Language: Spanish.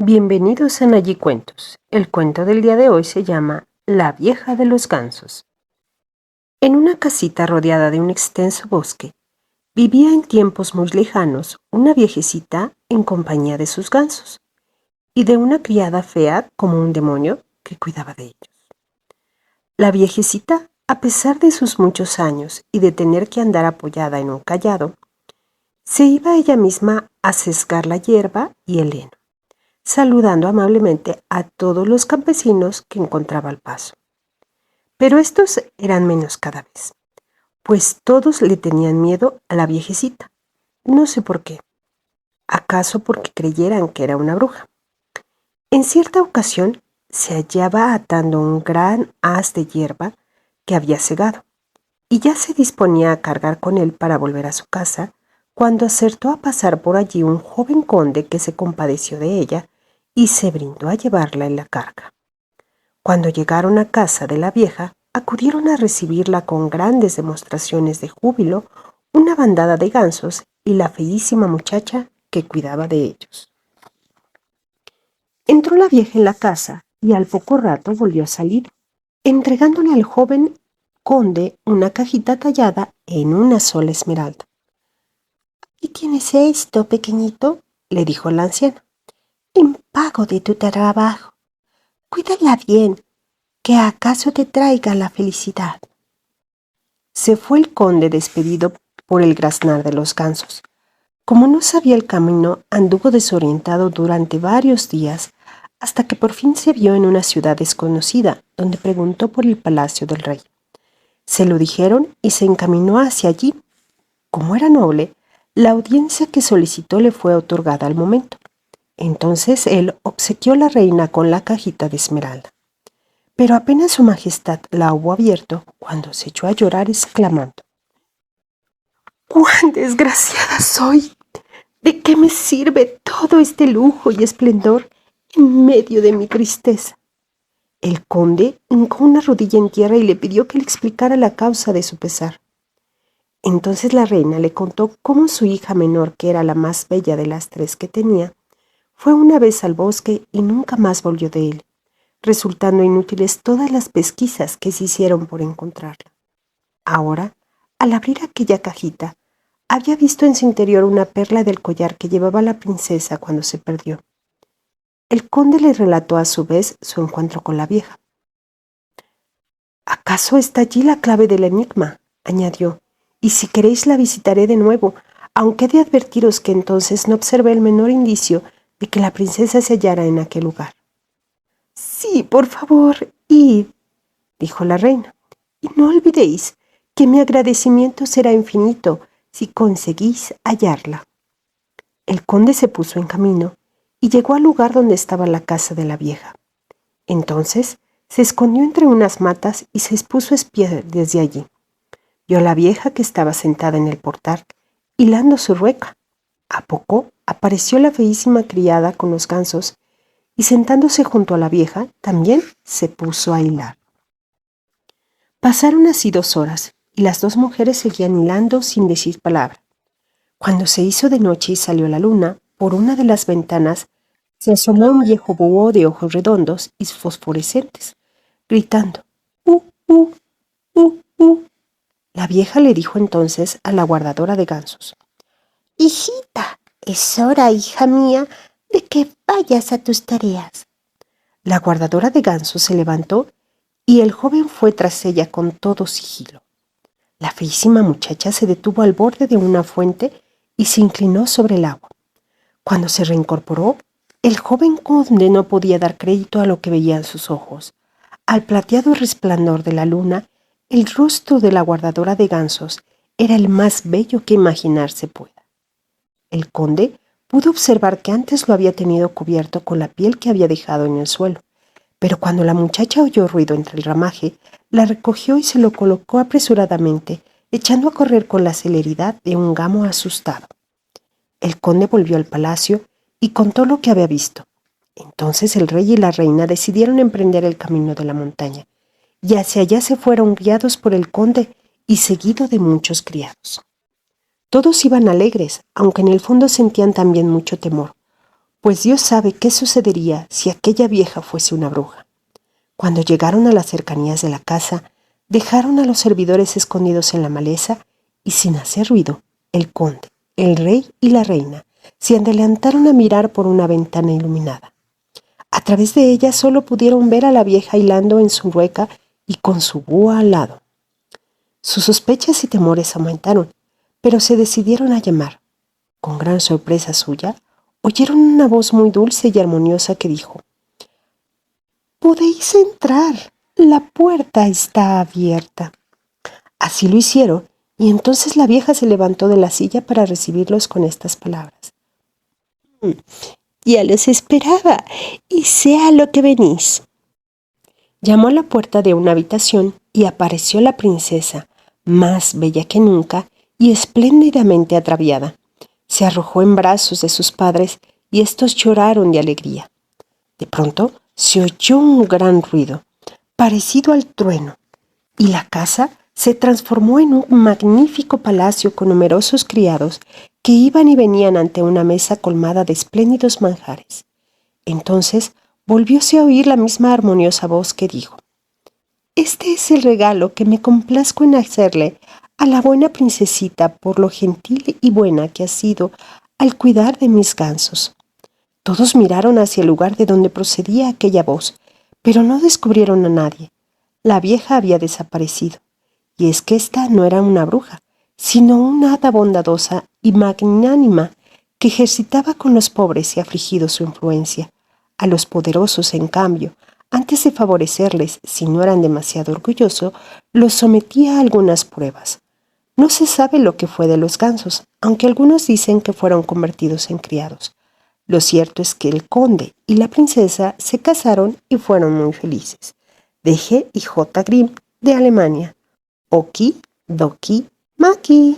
Bienvenidos a Nayi Cuentos. El cuento del día de hoy se llama La vieja de los gansos. En una casita rodeada de un extenso bosque, vivía en tiempos muy lejanos una viejecita en compañía de sus gansos y de una criada fea como un demonio que cuidaba de ellos. La viejecita, a pesar de sus muchos años y de tener que andar apoyada en un cayado, se iba ella misma a sesgar la hierba y el heno, saludando amablemente a todos los campesinos que encontraba al paso. Pero estos eran menos cada vez, pues todos le tenían miedo a la viejecita. No sé por qué. ¿Acaso porque creyeran que era una bruja? En cierta ocasión se hallaba atando un gran haz de hierba que había segado, y ya se disponía a cargar con él para volver a su casa, cuando acertó a pasar por allí un joven conde que se compadeció de ella y se brindó a llevarla en la carga. Cuando llegaron a casa de la vieja, acudieron a recibirla con grandes demostraciones de júbilo una bandada de gansos y la feísima muchacha que cuidaba de ellos. Entró la vieja en la casa y al poco rato volvió a salir, entregándole al joven conde una cajita tallada en una sola esmeralda. «¿Y tienes esto, pequeñito?», le dijo la anciana, «en pago de tu trabajo. Cuídala bien, que acaso te traiga la felicidad». Se fue el conde despedido por el graznar de los gansos. Como no sabía el camino, anduvo desorientado durante varios días, hasta que por fin se vio en una ciudad desconocida, donde preguntó por el palacio del rey. Se lo dijeron y se encaminó hacia allí. Como era noble, la audiencia que solicitó le fue otorgada al momento. Entonces él obsequió a la reina con la cajita de esmeralda. Pero apenas su majestad la hubo abierto, cuando se echó a llorar exclamando: «¡Cuán desgraciada soy! ¿De qué me sirve todo este lujo y esplendor en medio de mi tristeza?». El conde hincó una rodilla en tierra y le pidió que le explicara la causa de su pesar. Entonces la reina le contó cómo su hija menor, que era la más bella de las tres que tenía, fue una vez al bosque y nunca más volvió de él, resultando inútiles todas las pesquisas que se hicieron por encontrarla. Ahora, al abrir aquella cajita, había visto en su interior una perla del collar que llevaba la princesa cuando se perdió. El conde le relató a su vez su encuentro con la vieja. «¿Acaso está allí la clave del enigma?», añadió, «y si queréis la visitaré de nuevo, aunque he de advertiros que entonces no observé el menor indicio de que la princesa se hallara en aquel lugar». «Sí, por favor, id», dijo la reina, «y no olvidéis que mi agradecimiento será infinito si conseguís hallarla». El conde se puso en camino y llegó al lugar donde estaba la casa de la vieja. Entonces se escondió entre unas matas y se expuso a espiar desde allí. Vio a la vieja que estaba sentada en el portal, hilando su rueca. A poco apareció la feísima criada con los gansos y sentándose junto a la vieja, también se puso a hilar. Pasaron así 2 horas y las 2 mujeres seguían hilando sin decir palabra. Cuando se hizo de noche y salió la luna, por una de las ventanas se asomó un viejo búho de ojos redondos y fosforescentes, gritando: «¡Uh, uh, uh!». La vieja le dijo entonces a la guardadora de gansos: «Hijita, es hora, hija mía, de que vayas a tus tareas». La guardadora de gansos se levantó y el joven fue tras ella con todo sigilo. La feísima muchacha se detuvo al borde de una fuente y se inclinó sobre el agua. Cuando se reincorporó, el joven conde no podía dar crédito a lo que veían sus ojos. Al plateado resplandor de la luna, el rostro de la guardadora de gansos era el más bello que imaginarse pueda. El conde pudo observar que antes lo había tenido cubierto con la piel que había dejado en el suelo, pero cuando la muchacha oyó ruido entre el ramaje, la recogió y se lo colocó apresuradamente, echando a correr con la celeridad de un gamo asustado. El conde volvió al palacio y contó lo que había visto. Entonces el rey y la reina decidieron emprender el camino de la montaña, y hacia allá se fueron guiados por el conde y seguido de muchos criados. Todos iban alegres, aunque en el fondo sentían también mucho temor, pues Dios sabe qué sucedería si aquella vieja fuese una bruja. Cuando llegaron a las cercanías de la casa, dejaron a los servidores escondidos en la maleza y sin hacer ruido, el conde, el rey y la reina se adelantaron a mirar por una ventana iluminada. A través de ella solo pudieron ver a la vieja hilando en su rueca y con su búho al lado. Sus sospechas y temores aumentaron, pero se decidieron a llamar. Con gran sorpresa suya, oyeron una voz muy dulce y armoniosa que dijo: «Podéis entrar, la puerta está abierta». Así lo hicieron, y entonces la vieja se levantó de la silla para recibirlos con estas palabras: «Ya los esperaba, y sé a lo que venís». Llamó a la puerta de una habitación y apareció la princesa, más bella que nunca y espléndidamente ataviada. Se arrojó en brazos de sus padres y estos lloraron de alegría. De pronto se oyó un gran ruido, parecido al trueno, y la casa se transformó en un magnífico palacio con numerosos criados que iban y venían ante una mesa colmada de espléndidos manjares. Entonces volvióse a oír la misma armoniosa voz que dijo: «Este es el regalo que me complazco en hacerle a la buena princesita por lo gentil y buena que ha sido al cuidar de mis gansos». Todos miraron hacia el lugar de donde procedía aquella voz, pero no descubrieron a nadie. La vieja había desaparecido, y es que ésta no era una bruja, sino una hada bondadosa y magnánima que ejercitaba con los pobres y afligidos su influencia. A los poderosos, en cambio, antes de favorecerles, si no eran demasiado orgullosos, los sometía a algunas pruebas. No se sabe lo que fue de los gansos, aunque algunos dicen que fueron convertidos en criados. Lo cierto es que el conde y la princesa se casaron y fueron muy felices. De G. y J. Grimm, de Alemania. Oki, Doki, Maki.